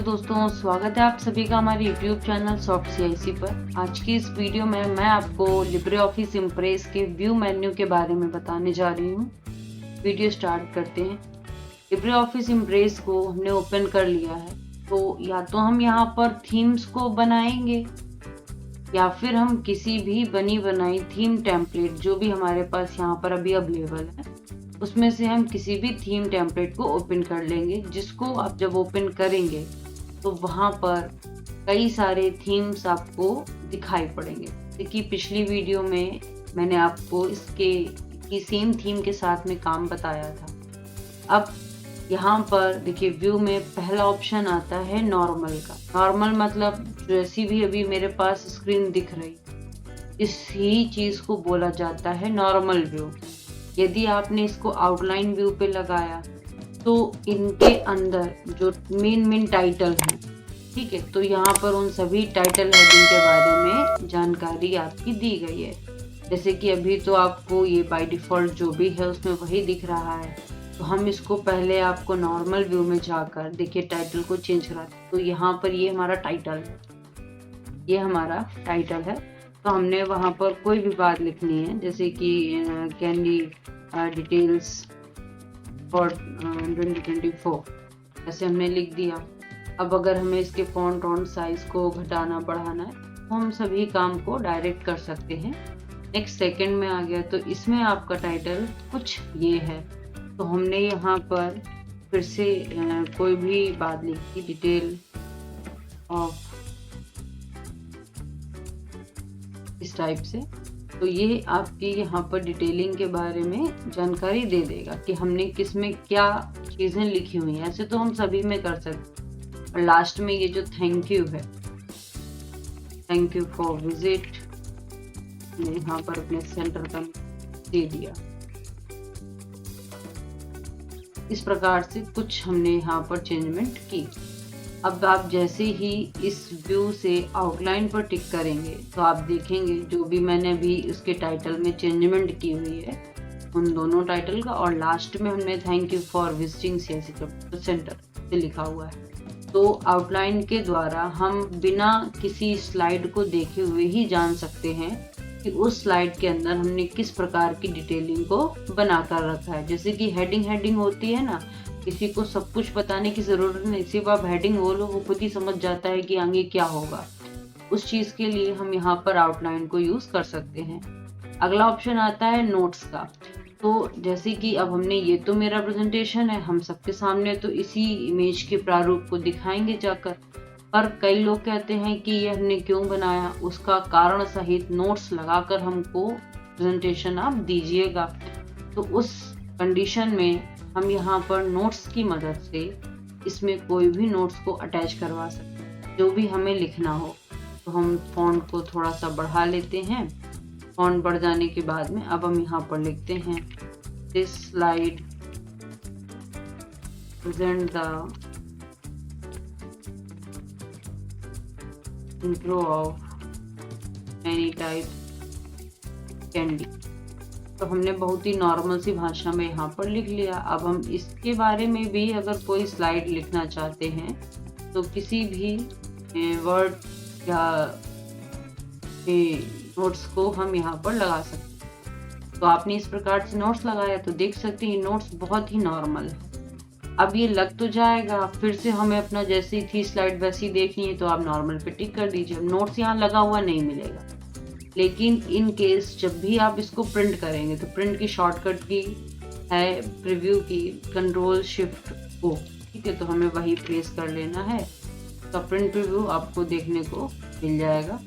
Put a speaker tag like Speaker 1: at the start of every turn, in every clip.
Speaker 1: दोस्तों, स्वागत है आप सभी का हमारे YouTube चैनल सॉफ्ट CIC पर। आज की इस वीडियो में मैं आपको लिब्रे ऑफिस इम्प्रेस के व्यू मेन्यू के बारे में बताने जा रही हूँ। वीडियो स्टार्ट करते हैं। लिब्रे ऑफिस इम्प्रेस को हमने ओपन कर लिया है, तो या तो हम यहाँ पर थीम्स को बनाएंगे या फिर हम किसी भी बनी बनाई थीम टेम्पलेट जो भी हमारे पास यहाँ पर अभी अवेलेबल है उसमें से हम किसी भी थीम टेम्पलेट को ओपन कर लेंगे, जिसको आप जब ओपन करेंगे तो वहाँ पर कई सारे थीम्स आपको दिखाई पड़ेंगे। देखिए पिछली वीडियो में मैंने आपको इसके सेम थीम के साथ में काम बताया था। अब यहाँ पर देखिए व्यू में पहला ऑप्शन आता है नॉर्मल का। नॉर्मल मतलब जैसी भी अभी मेरे पास स्क्रीन दिख रही, इसी चीज को बोला जाता है नॉर्मल व्यू। यदि आपने इसको आउटलाइन व्यू पे लगाया तो इनके अंदर जो मेन टाइटल है, ठीक है, तो यहाँ पर उन सभी टाइटल हेडिंग के बारे में जानकारी आपकी दी गई है। जैसे कि अभी तो आपको ये बाय डिफॉल्ट जो भी है उसमें वही दिख रहा है, तो हम इसको पहले आपको नॉर्मल व्यू में जाकर देखिए टाइटल को चेंज कराते। तो यहाँ पर ये हमारा टाइटल है, ये हमारा टाइटल है। तो हमने वहाँ पर कोई भी बात लिखनी है, जैसे कि कैंडी डिटेल्स फॉर 2024 ऐसे हमने लिख दिया। अब अगर हमें इसके फॉन्ट साइज को घटाना बढ़ाना है तो हम सभी काम को डायरेक्ट कर सकते हैं। नेक्स्ट सेकंड में आ गया, तो इसमें आपका टाइटल कुछ ये है। तो हमने यहाँ पर फिर से कोई भी बात लिखी, डिटेल ऑफ इस टाइप से। तो ये आपकी यहाँ पर डिटेलिंग के बारे में जानकारी दे देगा कि हमने किस में क्या चीजें लिखी हुई हैं। ऐसे तो हम सभी में कर सकते। और लास्ट में ये जो थैंक यू है, थैंक यू फॉर विजिट, यहाँ पर अपने सेंटर का दे दिया। इस प्रकार से कुछ हमने यहाँ पर चेंजमेंट की। अब आप जैसे ही इस व्यू से आउटलाइन पर टिक करेंगे तो आप देखेंगे जो भी मैंने अभी उसके टाइटल में चेंजमेंट की हुई है उन दोनों टाइटल का, और लास्ट में हमने thank you for visiting CIC centre से लिखा हुआ है। तो आउटलाइन के द्वारा हम बिना किसी स्लाइड को देखे हुए ही जान सकते हैं कि उस स्लाइड के अंदर हमने किस प्रकार की डिटेलिंग को बनाकर रखा है। जैसे कि हेडिंग होती है ना, किसी को सब कुछ बताने की जरूरत नहीं, सिर्फ आप हेडिंग बोलो वो खुद ही समझ जाता है कि आगे क्या होगा। उस चीज के लिए हम यहाँ पर आउटलाइन को यूज कर सकते हैं। अगला ऑप्शन आता है नोट्स का। तो जैसे कि अब हमने, ये तो मेरा प्रेजेंटेशन है, हम सबके सामने तो इसी इमेज के प्रारूप को दिखाएंगे जाकर, पर कई लोग कहते हैं कि ये हमने क्यों बनाया, उसका कारण सहित नोट्स लगाकर हमको प्रेजेंटेशन आप दीजिएगा। तो उस कंडीशन में हम यहाँ पर नोट्स की मदद से इसमें कोई भी नोट्स को अटैच करवा सकते हैं, जो भी हमें लिखना हो। तो हम फॉन्ट को थोड़ा सा बढ़ा लेते हैं। फॉन्ट बढ़ जाने के बाद में अब हम यहाँ पर लिखते हैं, this slide present the intro of many type candy. तो हमने बहुत ही नॉर्मल सी भाषा में यहाँ पर लिख लिया। अब हम इसके बारे में भी अगर कोई स्लाइड लिखना चाहते हैं तो किसी भी वर्ड या नोट्स को हम यहाँ पर लगा सकते हैं। तो आपने इस प्रकार से नोट्स लगाया तो देख सकते हैं नोट्स बहुत ही नॉर्मल है। अब ये लग तो जाएगा, फिर से हमें अपना जैसी थी स्लाइड वैसी देखनी है तो आप नॉर्मल पे टिक कर दीजिए। नोट्स यहाँ लगा हुआ नहीं मिलेगा, लेकिन इन केस जब भी आप इसको प्रिंट करेंगे तो प्रिंट की शॉर्टकट की है प्रीव्यू की Ctrl+Shift+O, ठीक है, तो हमें वही प्रेस कर लेना है। तो प्रिंट प्रीव्यू आपको देखने को मिल जाएगा।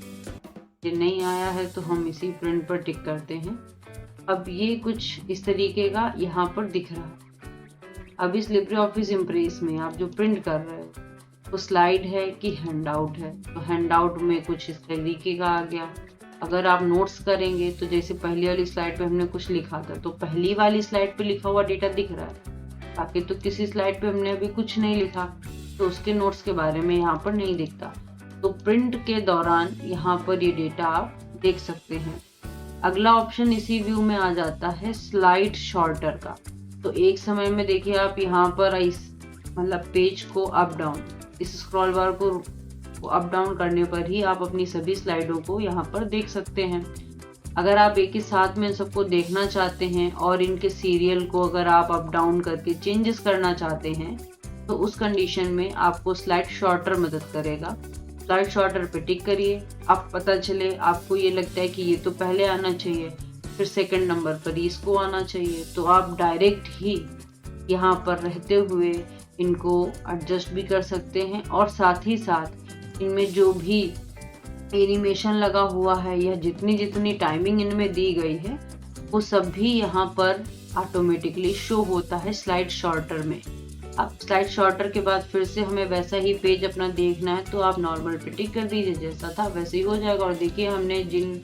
Speaker 1: ये नहीं आया है तो हम इसी प्रिंट पर टिक करते हैं। अब ये कुछ इस तरीके का यहाँ पर दिख रहा है। अब इस लिब्रे ऑफिस इम्प्रेस में आप जो प्रिंट कर रहे हो वो स्लाइड है कि हैंडआउट है, तो हैंडआउट में कुछ इस तरीके का आ गया। अगर आप नोट्स करेंगे तो जैसे पहली वाली स्लाइड पे हमने कुछ लिखा था तो पहली वाली स्लाइड पे लिखा हुआ डेटा दिख रहा है, बाकी तो किसी स्लाइड पे हमने अभी कुछ नहीं लिखा तो उसके नोट्स के बारे में यहाँ पर नहीं दिखता। तो प्रिंट के दौरान यहाँ पर ये डेटा आप देख सकते हैं। अगला ऑप्शन इसी व्यू में आ जाता है स्लाइड शॉर्टर का। तो एक समय में देखिए आप यहाँ पर इस मतलब पेज को अप डाउन इस स्क्रॉल बार को अप डाउन करने पर ही आप अपनी सभी स्लाइडों को यहाँ पर देख सकते हैं। अगर आप एक ही साथ में इन सबको देखना चाहते हैं और इनके सीरियल को अगर आप अप डाउन करके चेंजेस करना चाहते हैं तो उस कंडीशन में आपको स्लाइड शॉर्टर मदद करेगा। स्लाइड शॉर्टर पे टिक करिए। अब पता चले आपको ये लगता है कि ये तो पहले आना चाहिए, फिर सेकंड नंबर पर इसको आना चाहिए, तो आप डायरेक्ट ही यहाँ पर रहते हुए इनको एडजस्ट भी कर सकते हैं और साथ ही साथ इनमें जो भी एनिमेशन लगा हुआ है या जितनी टाइमिंग इनमें दी गई है वो सब भी यहाँ पर ऑटोमेटिकली शो होता है स्लाइड शॉर्टर में। अब स्लाइड शॉर्टर के बाद फिर से हमें वैसा ही पेज अपना देखना है तो आप नॉर्मल पे टिक कर दीजिए, जैसा था वैसे ही हो जाएगा। और देखिए हमने जिन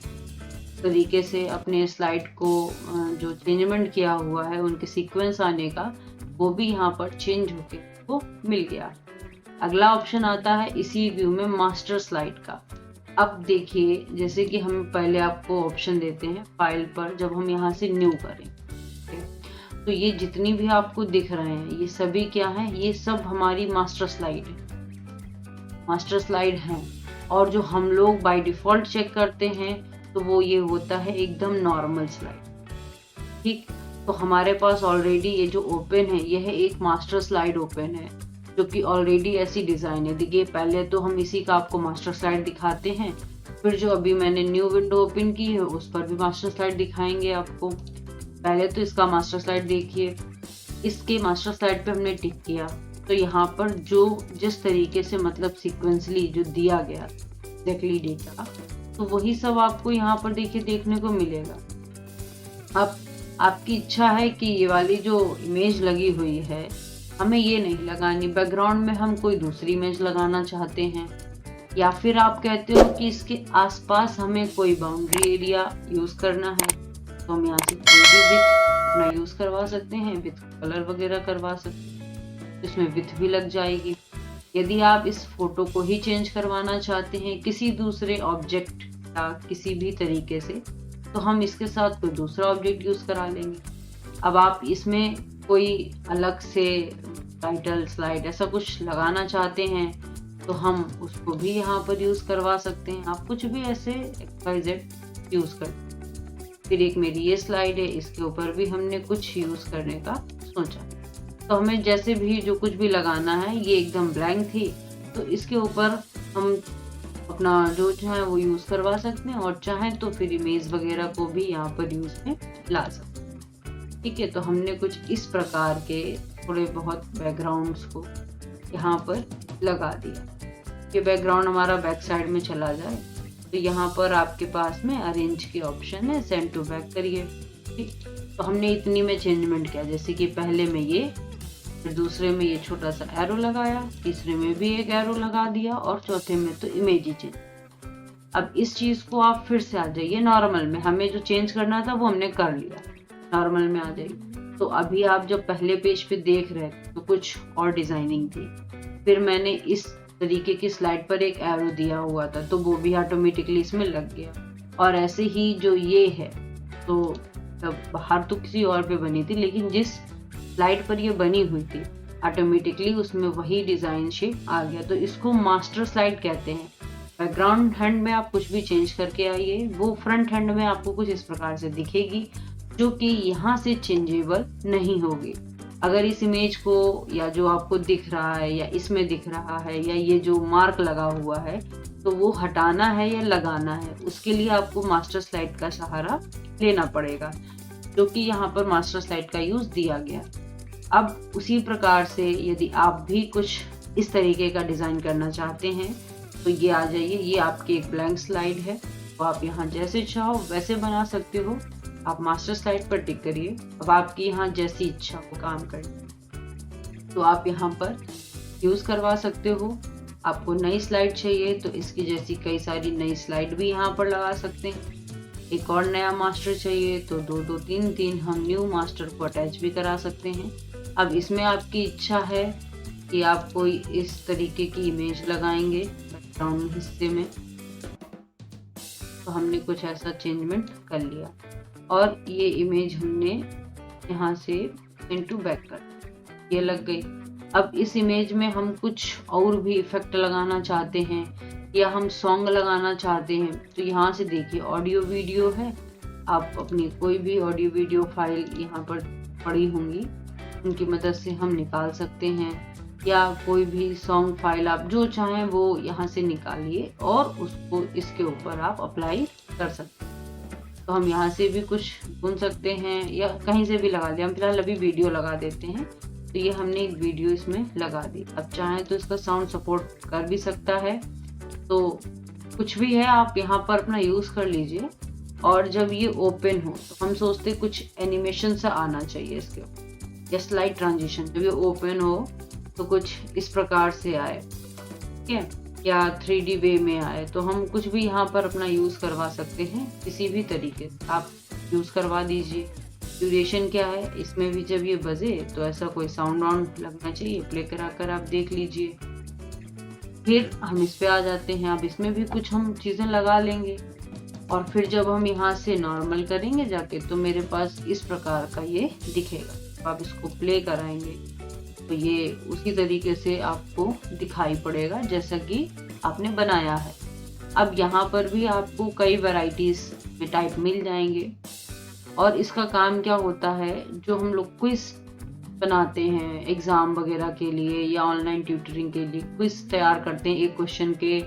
Speaker 1: तरीके से अपने स्लाइड को जो चेंजमेंट किया हुआ है उनके सीक्वेंस आने का वो भी यहाँ पर चेंज होके वो मिल गया। अगला ऑप्शन आता है इसी व्यू में मास्टर स्लाइड का। अब देखिए जैसे कि हम पहले आपको ऑप्शन देते हैं फाइल पर, जब हम यहाँ से न्यू करें तो ये जितनी भी आपको दिख रहे हैं ये सभी क्या हैं, ये सब हमारी मास्टर स्लाइड है, मास्टर स्लाइड हैं। और जो हम लोग बाय डिफॉल्ट चेक करते हैं तो वो ये होता है एकदम नॉर्मल स्लाइड। ठीक, तो हमारे पास ऑलरेडी ये जो ओपन है यह एक मास्टर स्लाइड ओपन है जो कि ऑलरेडी ऐसी डिज़ाइन है। देखिए पहले तो हम इसी का आपको मास्टर स्लाइड दिखाते हैं, फिर जो अभी मैंने न्यू विंडो ओपन की है उस पर भी मास्टर स्लाइड दिखाएंगे आपको। पहले तो इसका मास्टर स्लाइड देखिए, इसके मास्टर स्लाइड पे हमने टिक किया तो यहाँ पर जो जिस तरीके से मतलब सीक्वेंसली जो दिया गया एग्जैक्टली डेटा, तो वही सब आपको यहाँ पर देखिए देखने को मिलेगा। अब आपकी इच्छा है कि ये वाली जो इमेज लगी हुई है हमें ये नहीं लगानी, बैकग्राउंड में हम कोई दूसरी इमेज लगाना चाहते हैं, या फिर आप कहते हो कि इसके आसपास हमें कोई बाउंड्री एरिया यूज़ करना है तो हम यहाँ से कोई भी विथ अपना यूज़ करवा सकते हैं, विथ कलर वगैरह करवा सकते हैं, इसमें विथ भी लग जाएगी। यदि आप इस फोटो को ही चेंज करवाना चाहते हैं किसी दूसरे ऑब्जेक्ट या किसी भी तरीके से तो हम इसके साथ कोई दूसरा ऑब्जेक्ट यूज़ करा लेंगे। अब आप इसमें कोई अलग से टाइटल स्लाइड ऐसा कुछ लगाना चाहते हैं तो हम उसको भी यहाँ पर यूज़ करवा सकते हैं। आप कुछ भी ऐसे XYZ यूज़ कर। फिर एक मेरी ये स्लाइड है, इसके ऊपर भी हमने कुछ यूज़ करने का सोचा, तो हमें जैसे भी जो कुछ भी लगाना है, ये एकदम ब्लैंक थी तो इसके ऊपर हम अपना जो चाहे वो यूज़ करवा सकते हैं और चाहें तो फिर इमेज वगैरह को भी यहाँ पर यूज़ में ला सकते हैं। ठीक है, तो हमने कुछ इस प्रकार के थोड़े बहुत बैकग्राउंड्स को यहाँ पर लगा दिया। ये बैकग्राउंड हमारा बैक साइड में चला जाए तो यहाँ पर आपके पास में अरेंज के ऑप्शन है, सेंड टू बैक करिए। ठीक, तो हमने इतनी में चेंजमेंट किया, जैसे कि पहले में ये, फिर दूसरे में ये छोटा सा एरो लगाया, तीसरे में भी एक एरो लगा दिया और चौथे में तो इमेज ही चेंज। अब इस चीज़ को आप फिर से आ जाइए नॉर्मल में, हमें जो चेंज करना था वो हमने कर लिया, नॉर्मल में आ जाइए। तो अभी आप जब पहले पेज पे देख रहे थे तो कुछ और डिजाइनिंग थी, फिर मैंने इस तरीके की स्लाइड पर एक एरो दिया हुआ था तो वो भी ऑटोमेटिकली इसमें लग गया। और ऐसे ही जो ये है तो तब बाहर तो किसी और पे बनी थी लेकिन जिस स्लाइड पर ये बनी हुई थी ऑटोमेटिकली उसमें वही डिजाइन शेप आ गया, तो इसको मास्टर स्लाइड कहते हैं। बैकग्राउंड हैंड में आप कुछ भी चेंज करके आइए, वो फ्रंट हैंड में आपको कुछ इस प्रकार से दिखेगी जो कि यहाँ से चेंजेबल नहीं होगी। अगर इस इमेज को या जो आपको दिख रहा है या इसमें दिख रहा है या ये जो मार्क लगा हुआ है तो वो हटाना है या लगाना है, उसके लिए आपको मास्टर स्लाइड का सहारा लेना पड़ेगा, जो कि यहाँ पर मास्टर स्लाइड का यूज दिया गया। अब उसी प्रकार से यदि आप भी कुछ इस तरीके का डिजाइन करना चाहते हैं तो ये आ जाइए, ये आपकी एक ब्लैंक स्लाइड है तो आप यहाँ जैसे चाहो वैसे बना सकते हो। आप मास्टर स्लाइड पर टिक करिए, अब आपकी यहाँ जैसी इच्छा हो काम करनी तो आप यहाँ पर यूज करवा सकते हो। आपको नई स्लाइड चाहिए तो इसकी जैसी कई सारी नई स्लाइड भी यहाँ पर लगा सकते हैं। एक और नया मास्टर चाहिए तो दो दो तीन तीन हम न्यू मास्टर को अटैच भी करा सकते हैं। अब इसमें आपकी इच्छा है कि आप कोई इस तरीके की इमेज लगाएंगे बैकग्राउंड हिस्से में, तो हमने कुछ ऐसा चेंजमेंट कर लिया और ये इमेज हमने यहाँ से इनटू बैक कर, ये लग गई। अब इस इमेज में हम कुछ और भी इफेक्ट लगाना चाहते हैं या हम सॉन्ग लगाना चाहते हैं, तो यहाँ से देखिए ऑडियो वीडियो है, आप अपनी कोई भी ऑडियो वीडियो फाइल यहाँ पर पड़ी होंगी, उनकी मदद से हम निकाल सकते हैं, या कोई भी सॉन्ग फाइल आप जो चाहें वो यहाँ से निकालिए और उसको इसके ऊपर आप अप्लाई कर सकते हैं। तो हम यहाँ से भी कुछ सुन सकते हैं या कहीं से भी लगा दिया। हम फिलहाल अभी वीडियो लगा देते हैं। तो ये हमने एक वीडियो इसमें लगा दी। अब चाहें तो इसका साउंड सपोर्ट कर भी सकता है, तो कुछ भी है आप यहाँ पर अपना यूज कर लीजिए। और जब ये ओपन हो तो हम सोचते कुछ एनिमेशन सा आना चाहिए इसके ऊपर, या स्लाइड ट्रांजिशन। जब ये ओपन हो तो कुछ इस प्रकार से आए, ठीक है, या 3D वे में आए। तो हम कुछ भी यहाँ पर अपना यूज करवा सकते हैं, किसी भी तरीके से आप यूज करवा दीजिए। ड्यूरेशन क्या है इसमें भी, जब ये बजे तो ऐसा कोई साउंड ऑन लगना चाहिए, प्ले करा कर आप देख लीजिए। फिर हम इस पे आ जाते हैं। अब इसमें भी कुछ हम चीजें लगा लेंगे और फिर जब हम यहाँ से नॉर्मल करेंगे जाके तो मेरे पास इस प्रकार का ये दिखेगा। आप इसको प्ले कराएंगे तो ये उसी तरीके से आपको दिखाई पड़ेगा जैसा कि आपने बनाया है। अब यहाँ पर भी आपको कई वैरायटीज में टाइप मिल जाएंगे। और इसका काम क्या होता है, जो हम लोग क्विज बनाते हैं एग्जाम वगैरह के लिए या ऑनलाइन ट्यूटरिंग के लिए, क्विज तैयार करते हैं, एक क्वेश्चन के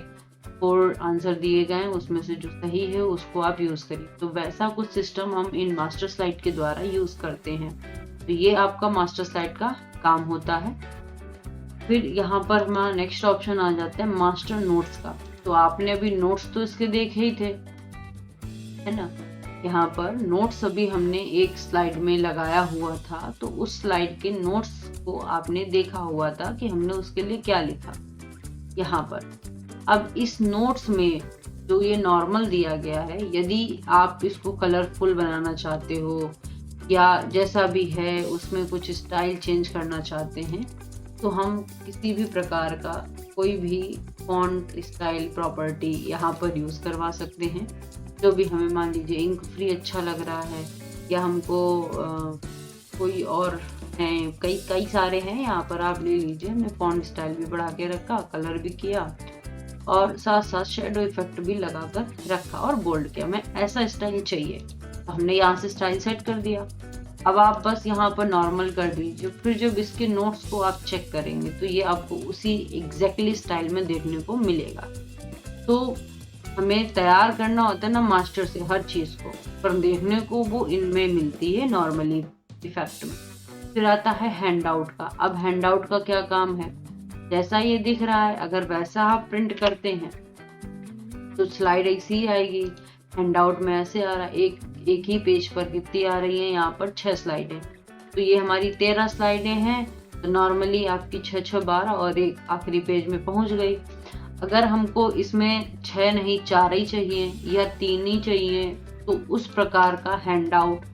Speaker 1: 4 आंसर दिए गए, उसमें से जो सही है उसको आप यूज करिए। तो वैसा कुछ सिस्टम हम इन मास्टर स्लाइड के द्वारा यूज करते हैं। तो ये आपका मास्टर स्लाइड का काम होता है। फिर यहाँ पर हमारा नेक्स्ट ऑप्शन आ जाता है मास्टर नोट्स का। तो आपने अभी नोट्स तो इसके देखे ही थे, है ना। यहाँ पर नोट्स अभी हमने एक स्लाइड में लगाया हुआ था, तो उस स्लाइड के नोट्स को आपने देखा हुआ था कि हमने उसके लिए क्या लिखा यहाँ पर। अब इस नोट्स में जो ये नॉर्मल दिया गया है, यदि आप इसको कलरफुल बनाना चाहते हो या जैसा भी है उसमें कुछ स्टाइल चेंज करना चाहते हैं, तो हम किसी भी प्रकार का कोई भी फॉन्ट स्टाइल प्रॉपर्टी यहाँ पर यूज करवा सकते हैं। जो भी हमें, मान लीजिए इंक फ्री अच्छा लग रहा है, या हमको कोई और हैं, कई सारे हैं, यहाँ पर आप ले लीजिए। हमने फॉन्ट स्टाइल भी बढ़ा के रखा, कलर भी किया और साथ साथ शेडो इफेक्ट भी लगाकर रखा और बोल्ड किया। हमें ऐसा स्टाइल चाहिए, तो हमने यहाँ से स्टाइल सेट कर दिया। अब आप बस यहाँ पर नॉर्मल कर दीजिए। फिर जब इसके नोट्स को आप चेक करेंगे तो ये आपको उसी एग्जैक्टली स्टाइल में देखने को मिलेगा। तो हमें तैयार करना होता है ना मास्टर से हर चीज को, पर देखने को वो इनमें मिलती है नॉर्मली इफेक्ट में। फिर आता है हैंड आउट का। अब हैंड आउट का क्या काम है, जैसा ये दिख रहा है अगर वैसा आप प्रिंट करते हैं तो स्लाइड ऐसी आएगी। हैंड आउट में ऐसे आ रहा है, एक ही पेज पर कितनी आ रही है, यहाँ पर 6 स्लाइडें। तो ये हमारी 13 स्लाइडें हैं, तो नॉर्मली आपकी 6 12 और एक आखिरी पेज में पहुंच गई। अगर हमको इसमें 6 नहीं 4 ही चाहिए या 3 ही चाहिए, तो उस प्रकार का हैंड आउट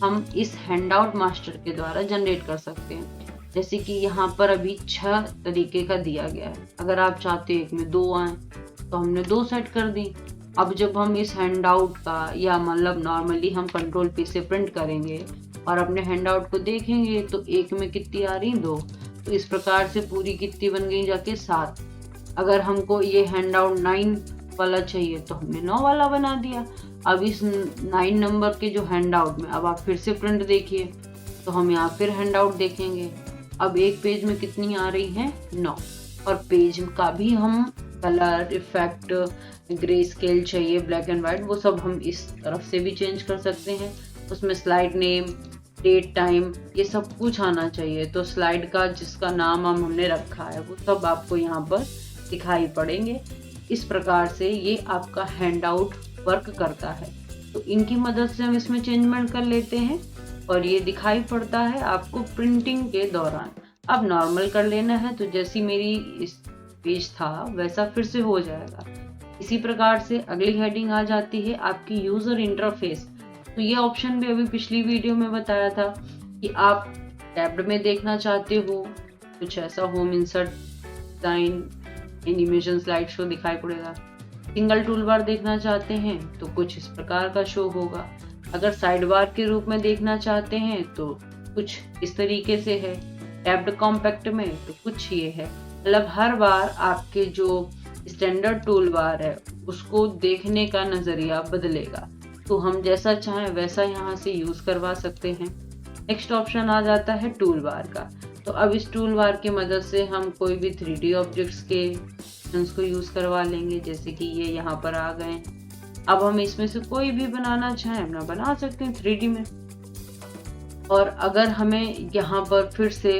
Speaker 1: हम इस हैंड आउट मास्टर के द्वारा जनरेट कर सकते हैं। जैसे कि यहाँ पर अभी 6 तरीके का दिया गया है। अगर आप चाहते हैं एक में 2 आए तो हमने 2 सेट कर दी। अब जब हम इस हैंड आउट का, या मतलब नॉर्मली हम कंट्रोल P से प्रिंट करेंगे और अपने हैंड आउट को देखेंगे तो एक में कितनी आ रही, 2। तो इस प्रकार से पूरी कितनी बन गई जाके 7। अगर हमको ये हैंड आउट 9 वाला चाहिए तो हमने 9 वाला बना दिया। अब इस 9 नंबर के जो हैंड आउट में अब आप फिर से प्रिंट देखिए, तो हम यहाँ फिर हैंड आउट देखेंगे। अब एक पेज में कितनी आ रही है, 9। और पेज का भी हम कलर इफेक्ट, ग्रे स्केल चाहिए, ब्लैक एंड व्हाइट, वो सब हम इस तरफ से भी चेंज कर सकते हैं। उसमें स्लाइड नेम, डेट, टाइम, ये सब कुछ आना चाहिए। तो स्लाइड का जिसका नाम हमने रखा है वो सब आपको यहाँ पर दिखाई पड़ेंगे। इस प्रकार से ये आपका हैंड आउट वर्क करता है। तो इनकी मदद से हम इसमें चेंजमेंट कर लेते हैं और ये दिखाई पड़ता है आपको प्रिंटिंग के दौरान। अब नॉर्मल कर लेना है तो जैसी मेरी इस पेज था वैसा फिर से हो जाएगा। इसी प्रकार से अगली हेडिंग आ जाती है आपकी यूजर इंटरफेस। तो ये ऑप्शन भी अभी पिछली वीडियो में बताया था कि आप टैब्ड में देखना चाहते हो, कुछ ऐसा home insert, design, animation, slide show दिखाई पड़ेगा। सिंगल टूल बार देखना चाहते हैं तो कुछ इस प्रकार का शो होगा। अगर साइड बार के रूप में देखना चाहते हैं तो कुछ इस तरीके से है। टैब्ड कॉम्पैक्ट में तो कुछ ये है, मतलब हर बार आपके जो स्टैंडर्ड टूल बार है उसको देखने का नजरिया बदलेगा। तो हम जैसा चाहें वैसा यहाँ से यूज करवा सकते हैं। नेक्स्ट ऑप्शन आ जाता है टूल बार का। तो अब इस टूल बार की मदद से हम कोई भी 3D ऑब्जेक्ट्स के को यूज करवा लेंगे, जैसे कि ये यहाँ पर आ गए। अब हम इसमें से कोई भी बनाना चाहें अपना बना सकते हैं 3D में। और अगर हमें यहाँ पर फिर से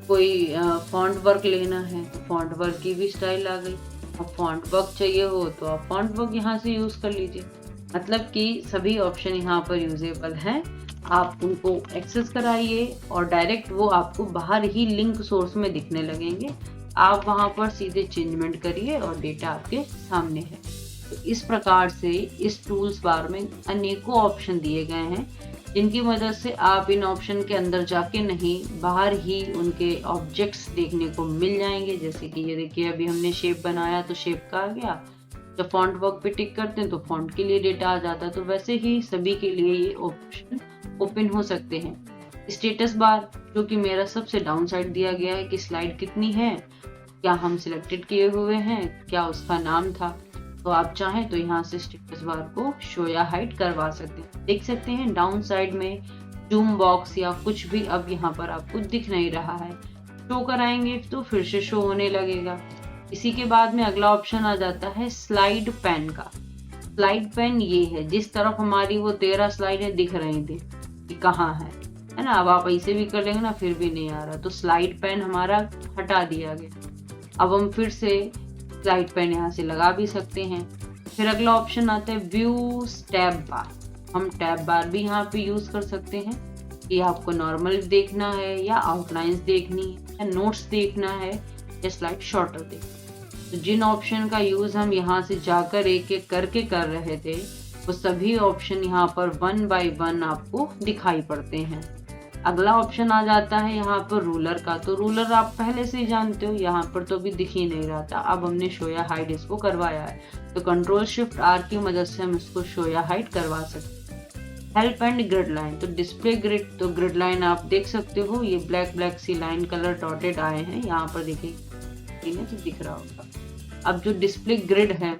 Speaker 1: कोई फॉन्ट वर्क लेना है तो फॉन्ट वर्क की भी स्टाइल आ गई। अब फॉन्ट वर्क चाहिए हो तो आप फॉन्ट वर्क यहाँ से यूज कर लीजिए। मतलब कि सभी ऑप्शन यहाँ पर यूजेबल हैं। आप उनको एक्सेस कराइए और डायरेक्ट वो आपको बाहर ही लिंक सोर्स में दिखने लगेंगे। आप वहां पर सीधे चेंजमेंट करिए और डेटा आपके सामने है। तो इस प्रकार से इस टूल्स बार में अनेकों ऑप्शन दिए गए हैं, जिनकी मदद से आप इन ऑप्शन के अंदर जाके नहीं, बाहर ही उनके ऑब्जेक्ट्स देखने को मिल जाएंगे। जैसे कि ये देखिए, अभी हमने शेप बनाया तो शेप का आ गया। जब फॉन्ट वर्क पे टिक करते हैं तो फॉन्ट के लिए डेटा आ जाता है। तो वैसे ही सभी के लिए ये ऑप्शन ओपन हो सकते हैं। स्टेटस बार, जो कि मेरा सबसे डाउन साइड दिया गया है कि स्लाइड कितनी है, क्या हम सिलेक्टेड किए हुए हैं, क्या उसका नाम था। तो आप चाहें तो यहाँ से स्टेटस बार को शो या हाइड करवा सकते हैं। देख सकते हैं डाउन साइड में जूम बॉक्स या कुछ भी अब यहाँ पर आपको दिख नहीं रहा है। शो कराएंगे तो फिर से शो होने लगेगा। इसी के बाद में अगला ऑप्शन आ जाता है स्लाइड पेन का। स्लाइड पेन ये है जिस तरफ हमारी वो 13 स्लाइडें दिख रही थी कि कहाँ है ना। अब आप ऐसे भी कर लेंगे ना फिर भी नहीं आ रहा, तो स्लाइड पेन हमारा हटा दिया गया। अब हम फिर से स्लाइड पेन यहाँ से लगा भी सकते हैं। फिर अगला ऑप्शन आता है व्यू टैब बार। हम टैब बार भी यहाँ पे यूज कर सकते हैं कि आपको नॉर्मल देखना है या आउटलाइंस देखनी है या नोट्स देखना है या स्लाइड शॉर्टर देखना। तो जिन ऑप्शन का यूज हम यहाँ से जाकर एक एक करके कर रहे थे वो सभी ऑप्शन यहाँ पर 1 बाय 1 आपको दिखाई पड़ते हैं। अगला ऑप्शन आ जाता है यहाँ पर रूलर का। तो रूलर आप पहले से ही जानते हो, यहाँ पर तो भी दिख ही नहीं रहा था। अब हमने शो या हाइड इसको करवाया है, तो कंट्रोल शिफ्ट आर की मदद से हम इसको शो या हाइड करवा सकते हैं। हेल्प एंड ग्रिड लाइन, तो डिस्प्ले ग्रिड, तो ग्रिड लाइन आप देख सकते हो, ये ब्लैक ब्लैक सी लाइन कलर डॉटेड आए हैं यहाँ पर, देखिए तो दिख रहा होगा। अब जो डिस्प्ले ग्रिड है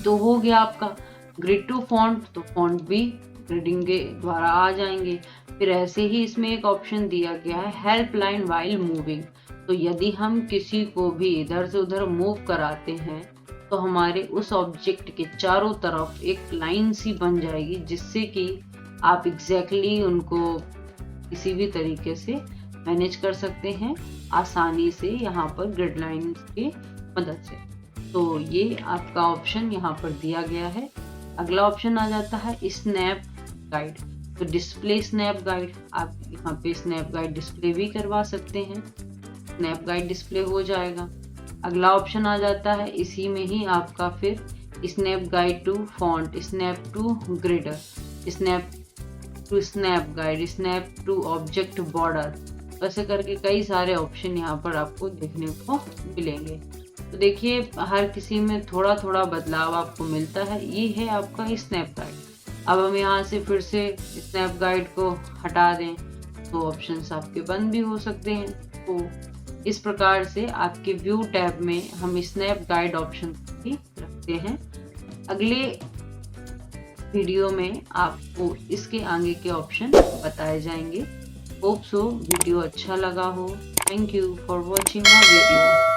Speaker 1: तो हो गया आपका ग्रिड टू फॉन्ट, तो फॉन्ट भी ग्रिडिंग के द्वारा आ जाएंगे। फिर ऐसे ही इसमें एक ऑप्शन दिया गया है हेल्प लाइन वाइल मूविंग। तो यदि हम किसी को भी इधर से उधर मूव कराते हैं तो हमारे उस ऑब्जेक्ट के चारों तरफ एक लाइन सी बन जाएगी, जिससे कि आप एग्जैक्टली उनको किसी भी तरीके से मैनेज कर सकते हैं आसानी से यहाँ पर ग्रिड लाइन की मदद से। तो ये आपका ऑप्शन यहाँ पर दिया गया है। अगला ऑप्शन आ जाता है स्नैप गाइड। तो डिस्प्ले स्नैप गाइड, आप यहाँ पे स्नैप गाइड डिस्प्ले भी करवा सकते हैं, स्नैप गाइड डिस्प्ले हो जाएगा। अगला ऑप्शन आ जाता है इसी में ही आपका फिर snap guide to font, snap to grid, snap to snap guide, snap to object border. वैसे करके कई सारे ऑप्शन यहाँ पर आपको देखने को मिलेंगे। तो देखिए हर किसी में थोड़ा थोड़ा बदलाव आपको मिलता है। ये है आपका स्नैप गाइड। अब हम यहाँ से फिर से स्नैप गाइड को हटा दें तो ऑप्शंस आपके बंद भी हो सकते हैं। तो इस प्रकार से आपके व्यू टैब में हम स्नैप गाइड ऑप्शन भी रखते हैं। अगले वीडियो में आपको इसके आगे के ऑप्शन बताए जाएंगे। होप सो वीडियो अच्छा लगा हो। Thank you for watching my video.